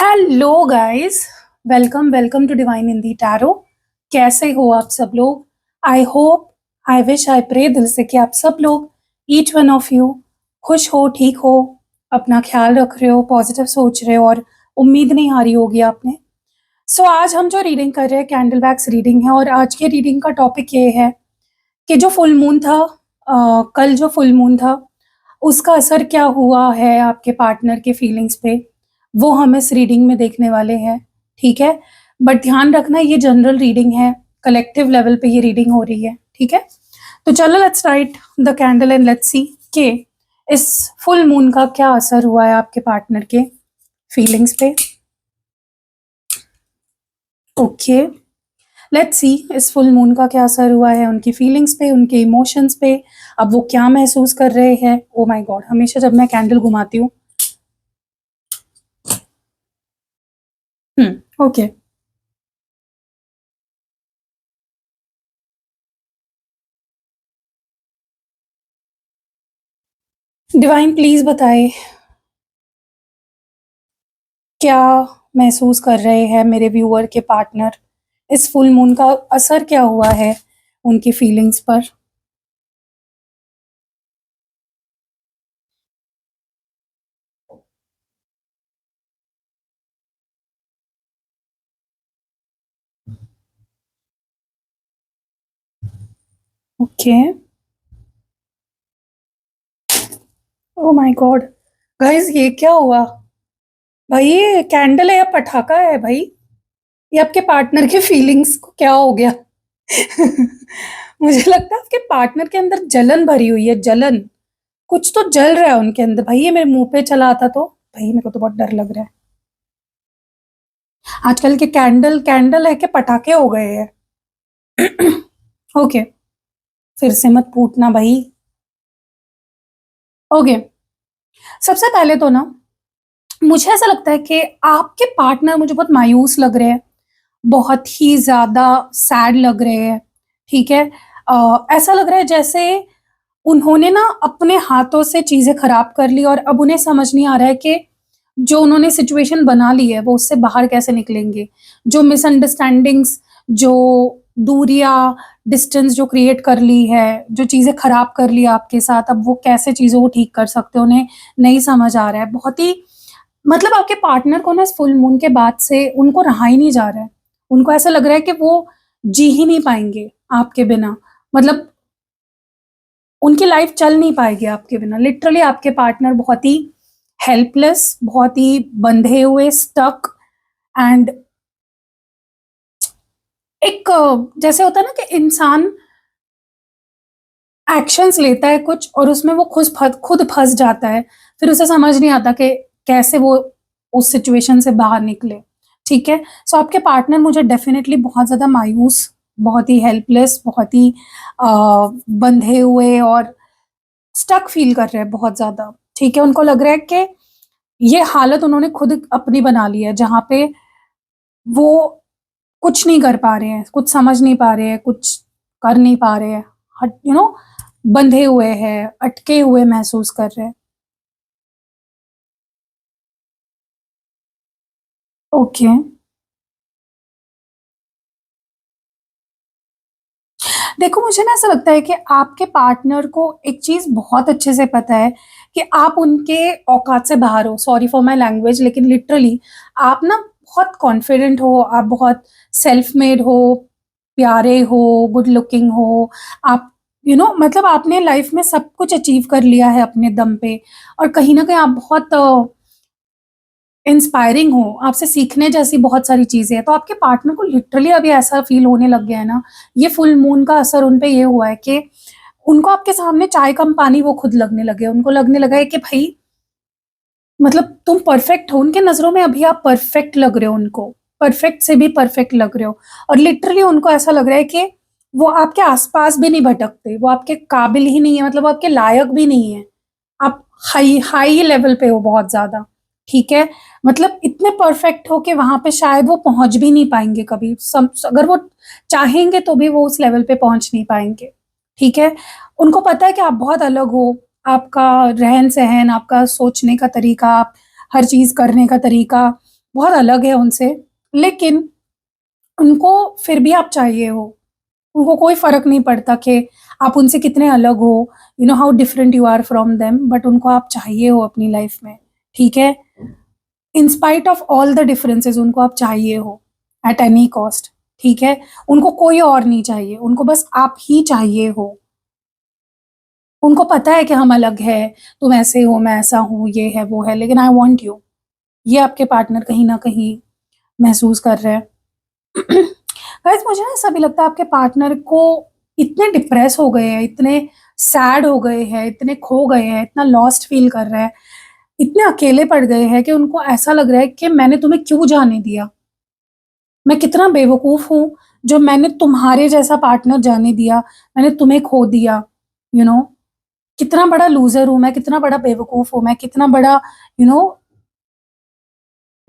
Hello guys. Welcome welcome to divine in the tarot. कैसे हो आप सब लोग? I hope, I wish, I pray दिल से कि आप सब लोग, ईच वन ऑफ यू, खुश हो, ठीक हो, अपना ख्याल रख रहे हो, पॉजिटिव सोच रहे हो और उम्मीद नहीं हारी होगी आपने। सो आज हम जो रीडिंग कर रहे हैं कैंडल बैग्स रीडिंग है और आज के रीडिंग का टॉपिक ये है कि जो फुल मून था, कल जो फुल मून था उसका असर क्या हुआ है आपके पार्टनर के फीलिंग्स पे, वो हम इस रीडिंग में देखने वाले हैं। ठीक है, बट ध्यान रखना ये जनरल रीडिंग है, कलेक्टिव लेवल पे ये रीडिंग हो रही है। ठीक है, तो चलो let's light the candle and let's see कि इस फुल मून का क्या असर हुआ है आपके पार्टनर के फीलिंग्स पे। ओके, लेट्स सी इस फुल मून का क्या असर हुआ है उनकी फीलिंग्स पे, उनके इमोशंस पे। अब वो क्या महसूस कर रहे हैं। ओ माय गॉड, हमेशा जब मैं कैंडल घुमाती हूँ। ओके, डिवाइन प्लीज बताए क्या महसूस कर रहे हैं मेरे व्यूअर के पार्टनर, इस फुल मून का असर क्या हुआ है उनकी फीलिंग्स पर। Okay, oh my God, guys ये क्या हुआ? भाई ये कैंडल है या पटाखा है भाई? ये आपके पार्टनर के फीलिंग्स को क्या हो गया? मुझे लगता है आपके पार्टनर के अंदर जलन भरी हुई है, जलन। कुछ तो जल रहा है उनके अंदर। भाई ये मेरे मुंह पे चला आता तो भाई मेरे को तो बहुत डर लग रहा है। आजकल के कैंडल कैंडल है कि पटाखे हो गए हैं। ओके, फिर से मत पूछना भाई। ओके, सबसे पहले तो ना मुझे ऐसा लगता है कि आपके पार्टनर मुझे बहुत मायूस लग रहे हैं, बहुत ही ज्यादा सैड लग रहे हैं। ठीक है, ऐसा लग रहा है जैसे उन्होंने ना अपने हाथों से चीजें खराब कर ली और अब उन्हें समझ नहीं आ रहा है कि जो उन्होंने सिचुएशन बना ली है वो उससे बाहर कैसे निकलेंगे। जो मिसअंडरस्टैंडिंग्स, जो दूरियां, डिस्टेंस जो क्रिएट कर ली है, जो चीजें खराब कर ली आपके साथ, अब वो कैसे चीजों को ठीक कर सकते हैं उन्हें नहीं समझ आ रहा है। बहुत ही मतलब आपके पार्टनर को ना इस फुल मून के बाद से उनको रहा ही नहीं जा रहा है। उनको ऐसा लग रहा है कि वो जी ही नहीं पाएंगे आपके बिना। मतलब उनकी लाइफ चल नहीं पाएगी आपके बिना। लिटरली आपके पार्टनर बहुत ही हेल्पलेस, बहुत ही बंधे हुए, स्टक एंड एक जैसे होता है ना कि इंसान एक्शंस लेता है कुछ और उसमें वो खुद फंस जाता है, फिर उसे समझ नहीं आता कि कैसे वो उस सिचुएशन से बाहर निकले। ठीक है, सो आपके पार्टनर मुझे डेफिनेटली बहुत ज्यादा मायूस, बहुत ही हेल्पलेस, बहुत ही बंधे हुए और स्टक फील कर रहे हैं बहुत ज्यादा। ठीक है, उनको लग रहा है कि ये हालत उन्होंने खुद अपनी बना ली है, जहाँ पे वो कुछ नहीं कर पा रहे हैं, कुछ समझ नहीं पा रहे हैं, कुछ कर नहीं पा रहे हैं, बंधे हुए हैं, अटके हुए महसूस कर रहे हैं। ओके, देखो मुझे ना ऐसा लगता है कि आपके पार्टनर को एक चीज बहुत अच्छे से पता है कि आप उनके औकात से बाहर हो। सॉरी फॉर माय लैंग्वेज, लेकिन लिटरली आप ना बहुत कॉन्फिडेंट हो, आप बहुत सेल्फ मेड हो, प्यारे हो, गुड लुकिंग हो। आप मतलब आपने लाइफ में सब कुछ अचीव कर लिया है अपने दम पे, और कहीं ना कहीं आप बहुत इंस्पायरिंग हो, आपसे सीखने जैसी बहुत सारी चीजें हैं। तो आपके पार्टनर को लिटरली अभी ऐसा फील होने लग गया है ना, ये फुल मून का असर उन पे ये हुआ है कि उनको आपके सामने चाय कम पानी वो खुद लगने लगे। उनको लगने लगा है कि भाई मतलब तुम परफेक्ट हो उनके नजरों में, अभी आप परफेक्ट लग रहे हो उनको, परफेक्ट से भी परफेक्ट लग रहे हो। और लिटरली उनको ऐसा लग रहा है कि वो आपके आसपास भी नहीं भटकते, वो आपके काबिल ही नहीं है, मतलब वो आपके लायक भी नहीं है। आप हाई हाई लेवल पे हो बहुत ज्यादा। ठीक है, मतलब इतने परफेक्ट हो कि वहां पे शायद वो पहुंच भी नहीं पाएंगे कभी। अगर वो चाहेंगे तो भी वो उस लेवल पे पहुंच नहीं पाएंगे। ठीक है, उनको पता है कि आप बहुत अलग हो, आपका रहन सहन, आपका सोचने का तरीका, आप हर चीज करने का तरीका बहुत अलग है उनसे, लेकिन उनको फिर भी आप चाहिए हो। उनको कोई फ़र्क नहीं पड़ता कि आप उनसे कितने अलग हो, you know how different you are from them, but उनको आप चाहिए हो अपनी लाइफ़ में, ठीक है? In spite of all the differences उनको आप चाहिए हो, एट एनी कॉस्ट, ठीक है? उनको कोई और नहीं चाहिए, उनको बस आप ही चाहिए हो। उनको पता है कि हम अलग हैं, तुम ऐसे हो, मैं ऐसा हूँ, ये है, वो है, लेकिन आई वांट यू। ये आपके पार्टनर कहीं न कहीं महसूस कर रहे हैं। गाइस मुझे ना ऐसा भी लगता है आपके पार्टनर को इतने डिप्रेस हो गए हैं, इतने सैड हो गए हैं, इतने खो गए हैं, इतना लॉस्ट फील कर रहे हैं, इतने अकेले पड़ गए हैं कि उनको ऐसा लग रहा है कि मैंने तुम्हें क्यों जाने दिया? मैं कितना बेवकूफ़ हूँ, जो मैंने तुम्हारे जैसा पार्टनर जाने दिया, मैंने तुम्हें खो दिया, यू नो कितना बड़ा लूज़र हूँ मैं, कितना बड़ा बेवकूफ़ हूँ मैं, कितना बड़ा यू नो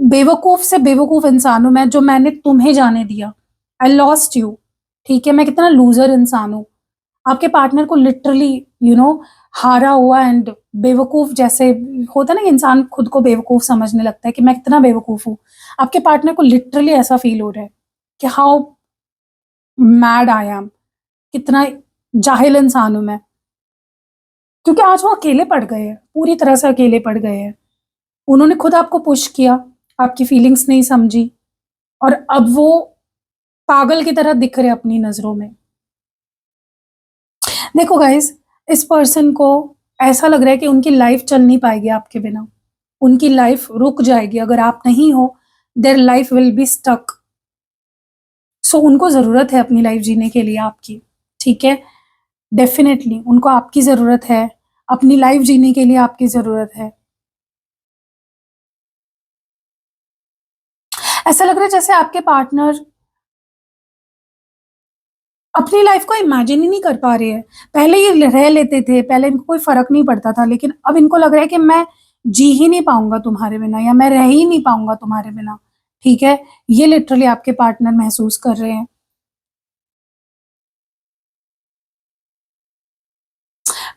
बेवकूफ़ से बेवकूफ़ इंसान हूँ मैं, जो मैंने तुम्हें जाने दिया। आई लॉस्ट यू, ठीक है? मैं कितना लूज़र इंसान हूँ। आपके पार्टनर को लिटरली हारा हुआ एंड बेवकूफ़ जैसे होता है ना कि इंसान खुद को बेवकूफ़ समझने लगता है कि मैं कितना बेवकूफ़ हूँ। आपके पार्टनर को लिटरली ऐसा फ़ील हो रहा है कि हाउ मैड आई एम, कितना जाहिल इंसान हूँ मैं। क्योंकि आज वो अकेले पड़ गए हैं, पूरी तरह से अकेले पड़ गए हैं। उन्होंने खुद आपको पुश किया, आपकी फीलिंग्स नहीं समझी और अब वो पागल की तरह दिख रहे हैं अपनी नज़रों में। देखो गाइस, इस पर्सन को ऐसा लग रहा है कि उनकी लाइफ चल नहीं पाएगी आपके बिना। उनकी लाइफ रुक जाएगी अगर आप नहीं हो, their life will be stuck. So उनको ज़रूरत है अपनी लाइफ जीने के लिए आपकी, ठीक है? डेफ़िनेटली उनको आपकी ज़रूरत है, अपनी लाइफ जीने के लिए आपकी ज़रूरत है। ऐसा लग रहा है जैसे आपके पार्टनर अपनी लाइफ को इमेजिन ही नहीं कर पा रहे हैं। पहले ये रह लेते थे, पहले इनको कोई फ़र्क नहीं पड़ता था, लेकिन अब इनको लग रहा है कि मैं जी ही नहीं पाऊँगा तुम्हारे बिना या मैं रह ही नहीं पाऊँगा तुम्हारे बिना, ठीक है? ये लिटरली आपके पार्टनर महसूस कर रहे हैं।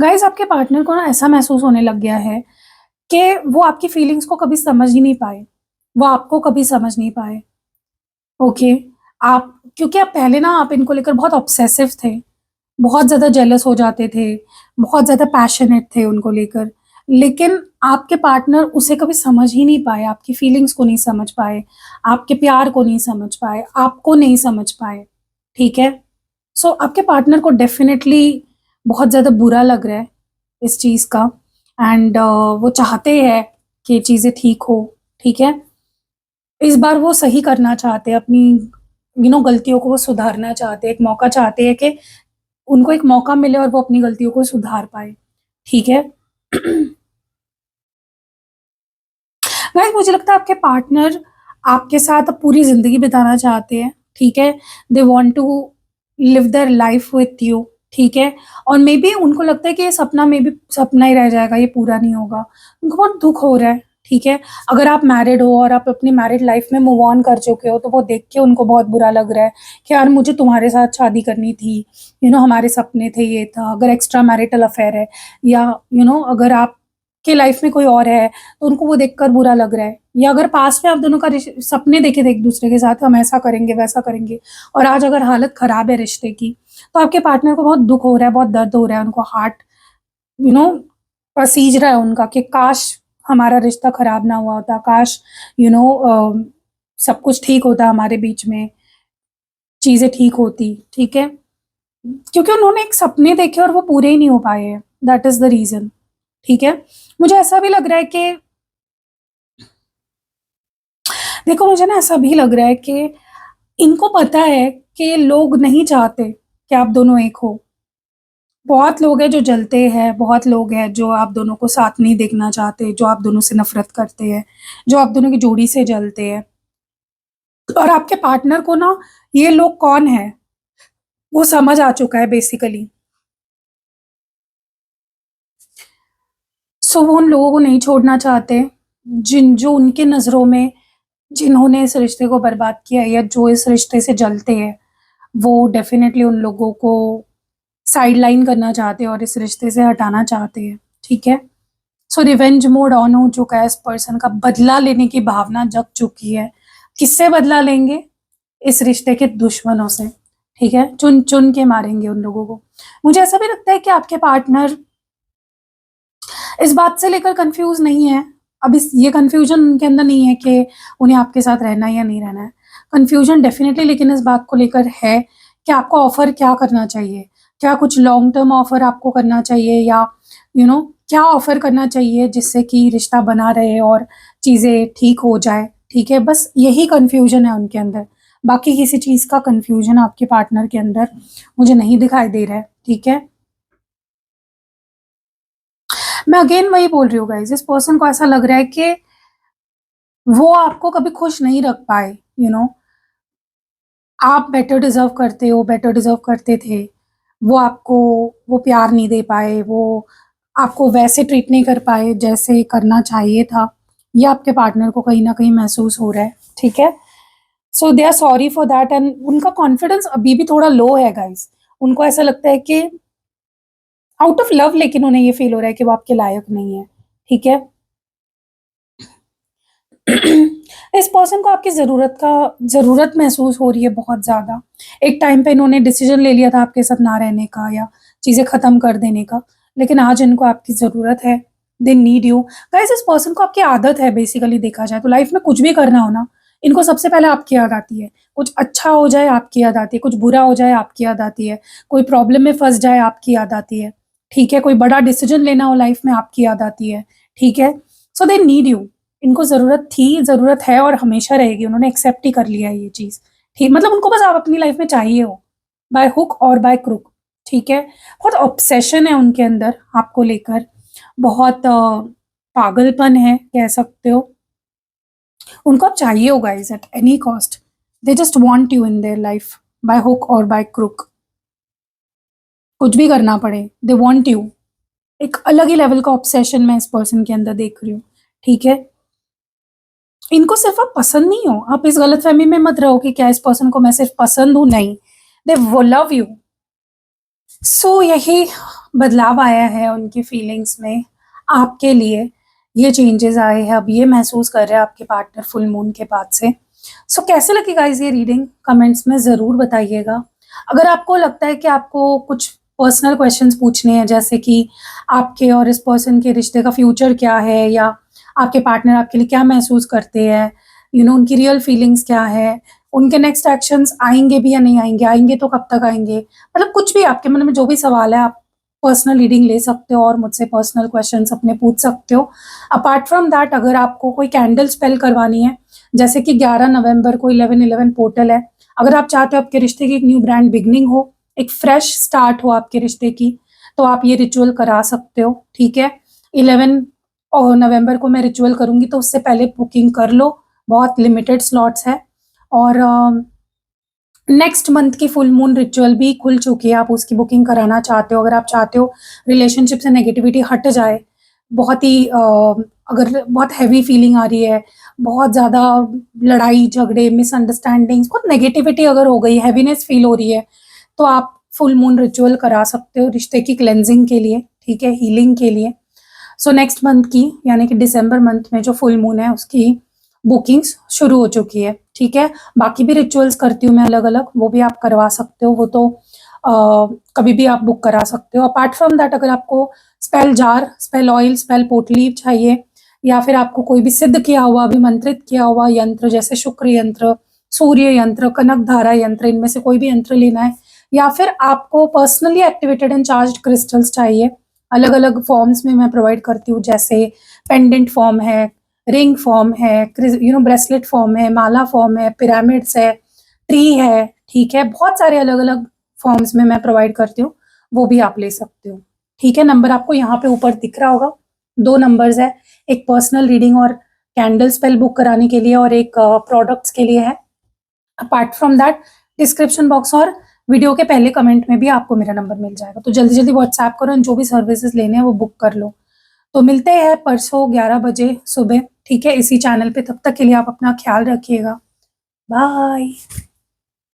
गाइज़ आपके पार्टनर को ना ऐसा महसूस होने लग गया है कि वो आपकी फीलिंग्स को कभी समझ ही नहीं पाए, वो आपको कभी समझ नहीं पाए, ओके? आप क्योंकि आप पहले ना आप इनको लेकर बहुत ऑब्सेसिव थे। बहुत ज़्यादा जेलस हो जाते थे, बहुत ज़्यादा पैशनेट थे उनको लेकर। लेकिन आपके पार्टनर उसे कभी समझ ही नहीं पाए, आपकी फीलिंग्स को नहीं समझ पाए, आपके प्यार को नहीं समझ पाए, आपको नहीं समझ पाए, ठीक है? सो आपके पार्टनर को डेफ़िनेटली बहुत ज़्यादा बुरा लग रहा है इस चीज़ का एंड वो चाहते हैं कि चीज़ें ठीक हो, ठीक है? इस बार वो सही करना चाहते हैं अपनी गलतियों को वो सुधारना चाहते हैं, एक मौका चाहते हैं कि उनको एक मौका मिले और वो अपनी गलतियों को सुधार पाएँ, ठीक है? गाइस मुझे लगता है आपके पार्टनर आपके साथ अब पूरी ज़िंदगी बिताना चाहते हैं, ठीक है? They want to live their life with you, ठीक है? और मेबी उनको लगता है कि ये सपना मेबी सपना ही रह जाएगा, ये पूरा नहीं होगा। उनको बहुत दुःख हो रहा है, ठीक है? अगर आप मैरिड हो और आप अपनी मैरिड लाइफ में मूव ऑन कर चुके हो, तो वो देख के उनको बहुत बुरा लग रहा है कि यार मुझे तुम्हारे साथ शादी करनी थी, हमारे सपने थे, ये था। अगर एक्स्ट्रा मैरिटल अफेयर है या अगर आपके लाइफ में कोई और है, तो उनको वो देखकर बुरा लग रहा है या अगर पास्ट में आप दोनों का सपने देखे थे एक दूसरे के साथ हम ऐसा करेंगे वैसा करेंगे और आज अगर हालत खराब है रिश्ते की तो आपके पार्टनर को बहुत दुख हो रहा है बहुत दर्द हो रहा है उनको हार्ट यू नो पसीज रहा है उनका कि काश हमारा रिश्ता खराब ना हुआ होता काश यू नो सब कुछ ठीक होता हमारे बीच में चीजें ठीक होती ठीक है क्योंकि उन्होंने एक सपने देखे और वो पूरे ही नहीं हो पाए हैं दैट इज द रीजन ठीक है मुझे ऐसा भी लग रहा है कि देखो मुझे ना ऐसा भी लग रहा है कि इनको पता है कि लोग नहीं चाहते कि आप दोनों एक हो। बहुत लोग हैं जो जलते हैं, बहुत लोग हैं जो आप दोनों को साथ नहीं देखना चाहते, जो आप दोनों से नफ़रत करते हैं, जो आप दोनों की जोड़ी से जलते हैं। और आपके पार्टनर को ना ये लोग कौन हैं, वो समझ आ चुका है बेसिकली। सो वो उन लोगों को नहीं छोड़ना चाहते, जो उनकी नज़रों में जिन्होंने इस रिश्ते को बर्बाद किया है या जो इस रिश्ते से जलते हैं, वो डेफ़िनेटली उन लोगों को साइडलाइन करना चाहते हैं और इस रिश्ते से हटाना चाहते हैं, ठीक है? सो रिवेंज मोड ऑन हो चुका है, इस पर्सन का बदला लेने की भावना जग चुकी है। किससे बदला लेंगे? इस रिश्ते के दुश्मनों से, ठीक है? चुन चुन के मारेंगे उन लोगों को। मुझे ऐसा भी लगता है कि आपके पार्टनर इस बात से लेकर कंफ्यूज नहीं है। अब इस ये कंफ्यूजन उनके अंदर नहीं है कि उन्हें आपके साथ रहना है या नहीं रहना है। कंफ्यूजन डेफिनेटली लेकिन इस बात को लेकर है कि आपको ऑफर क्या करना चाहिए। क्या कुछ लॉन्ग टर्म ऑफर आपको करना चाहिए, या क्या ऑफर करना चाहिए जिससे कि रिश्ता बना रहे और चीज़ें ठीक हो जाए, ठीक है? बस यही कंफ्यूजन है उनके अंदर। बाकी किसी चीज़ का कंफ्यूजन आपके पार्टनर के अंदर मुझे नहीं दिखाई दे रहा है, ठीक है? मैं अगेन वही बोल रही हूँ गाइस, इस पर्सन को ऐसा लग रहा है कि वो आपको कभी खुश नहीं रख पाए, आप बेटर डिज़र्व करते हो, बेटर डिज़र्व करते थे। वो आपको वो प्यार नहीं दे पाए, वो आपको वैसे ट्रीट नहीं कर पाए जैसे करना चाहिए था। ये आपके पार्टनर को कहीं न कहीं महसूस हो रहा है, ठीक है? So they are sorry for that, and उनका कॉन्फिडेंस अभी भी थोड़ा लो है गाइस। उनको ऐसा लगता है कि आउट ऑफ लव, लेकिन उन्हें ये फ़ील हो रहा है कि वो आपके लायक नहीं है, ठीक है? इस पर्सन को आपकी ज़रूरत महसूस हो रही है बहुत ज़्यादा। एक टाइम पे इन्होंने डिसीज़न ले लिया था आपके साथ ना रहने का या चीज़ें ख़त्म कर देने का, लेकिन आज इनको आपकी ज़रूरत है। They need you. गाइस, इस पर्सन को आपकी आदत है, बेसिकली देखा जाए तो लाइफ़ में कुछ भी करना हो ना, इनको सबसे पहले आपकी याद आती है। कुछ अच्छा हो जाए आपकी याद आती है, कुछ बुरा हो जाए आपकी याद आती है, कोई प्रॉब्लम में फँस जाए आपकी याद आती है, ठीक है? कोई बड़ा डिसीज़न लेना हो लाइफ़ में आपकी याद आती है, ठीक है? So they need you. इनको ज़रूरत थी, ज़रूरत है और हमेशा रहेगी। उन्होंने एक्सेप्ट ही कर लिया है ये चीज़। ठीक, मतलब उनको बस आप अपनी लाइफ़ में चाहिए हो, बाय हुक और बाय क्रुक, ठीक है? बहुत ऑब्सेशन है उनके अंदर आपको लेकर, बहुत पागलपन है कह सकते हो। उनको आप चाहिए हो guys at any cost. They just want you in their life by hook और बाय क्रुक। कुछ भी करना पड़े, दे वांट यू। एक अलग ही लेवल का ऑब्सेशन मैं इस पर्सन के अंदर देख रही हूँ, ठीक है? इनको सिर्फ़ आप पसंद नहीं हो, आप इस गलतफ़हमी में मत रहो कि क्या इस पर्सन को मैं सिर्फ़ पसंद हूँ, नहीं, दे वो लव यू। सो यही बदलाव आया है उनकी फीलिंग्स में आपके लिए, ये चेंजेज़ आए हैं, अब ये महसूस कर रहे हैं आपके पार्टनर फुल मून के बाद से। सो कैसे लगी गाइज़ ये रीडिंग? कमेंट्स में ज़रूर बताइएगा। अगर आपको लगता है कि आपको कुछ पर्सनल क्वेश्चंस पूछने हैं, जैसे कि आपके और इस पर्सन के रिश्ते का फ्यूचर क्या है, या आपके पार्टनर आपके लिए क्या महसूस करते हैं, उनकी रियल फीलिंग्स क्या है, उनके नेक्स्ट एक्शंस आएँगे भी या नहीं आएँगे, आएँगे तो कब तक आएँगे? मतलब कुछ भी आपके मन में जो भी सवाल है, आप पर्सनल रीडिंग ले सकते हो और मुझसे पर्सनल क्वेश्चंस अपने पूछ सकते हो। अपार्ट फ्रॉम दैट, अगर आपको कोई कैंडल स्पेल करवानी है, जैसे कि 11 नवंबर को 11/11 पोर्टल है, अगर आप चाहते हो आपके रिश्ते की एक न्यू ब्रांड बिगिनिंग हो, एक फ्रेश स्टार्ट हो आपके रिश्ते की, तो आप ये रिचुअल करा सकते हो, ठीक है? 11 नवंबर को मैं रिचुअल करूँगी, तो उससे पहले बुकिंग कर लो, बहुत लिमिटेड स्लॉट्स हैं। और नेक्स्ट मंथ की फुल मून रिचुअल भी खुल चुकी है, आप उसकी बुकिंग कराना चाहते हो। अगर आप चाहते हो रिलेशनशिप से नेगेटिविटी हट जाए, बहुत ही अगर बहुत हेवी फीलिंग आ रही है, बहुत ज़्यादा लड़ाई झगड़े मिसअंडरस्टैंडिंग्स, बहुत नेगेटिविटी अगर हो गई, हैवीनेस फील हो रही है, तो आप फुल मून रिचुअल करा सकते हो रिश्ते की क्लेंजिंग के लिए, ठीक है? हीलिंग के लिए। सो नेक्स्ट मंथ की, यानी कि दिसंबर मंथ में जो फुल मून है उसकी बुकिंग्स शुरू हो चुकी है, ठीक है? बाकी भी रिचुअल्स करती हूँ मैं अलग-अलग, वो भी आप करवा सकते हो, वो तो कभी भी आप बुक करा सकते हो। अपार्ट फ्रॉम दैट, अगर आपको spell jar, spell oil, spell पोटली चाहिए, या फिर आपको कोई भी सिद्ध किया हुआ, अभिमंत्रित किया हुआ यंत्र, जैसे शुक्र यंत्र, सूर्य यंत्र, कनक धारा यंत्र, इनमें से कोई भी यंत्र लेना है, या फिर आपको personally activated and charged crystals चाहिए, अलग-अलग फॉर्म्स में मैं प्रोवाइड करती हूँ, जैसे पेंडेंट फॉर्म है, रिंग फॉर्म है, ब्रेसलेट फॉर्म है, माला फॉर्म है, पिरामिड्स है, ट्री है, ठीक है? बहुत सारे अलग-अलग फॉर्म्स में मैं प्रोवाइड करती हूँ, वो भी आप ले सकते हो, ठीक है? नंबर आपको यहाँ पे ऊपर दिख रहा होगा, 2 नंबर्स है, एक पर्सनल रीडिंग और कैंडल स्पेल बुक कराने के लिए, और एक प्रोडक्ट्स के लिए है। Apart from that, description box और वीडियो के पहले कमेंट में भी आपको मेरा नंबर मिल जाएगा, तो जल्दी-जल्दी व्हाट्सएप करो एंड जो भी सर्विसेज़ लेने हैं वो बुक कर लो। तो मिलते हैं परसों 11 बजे सुबह, ठीक है? इसी चैनल पे, तब तक के लिए आप अपना ख़्याल रखिएगा। बाय।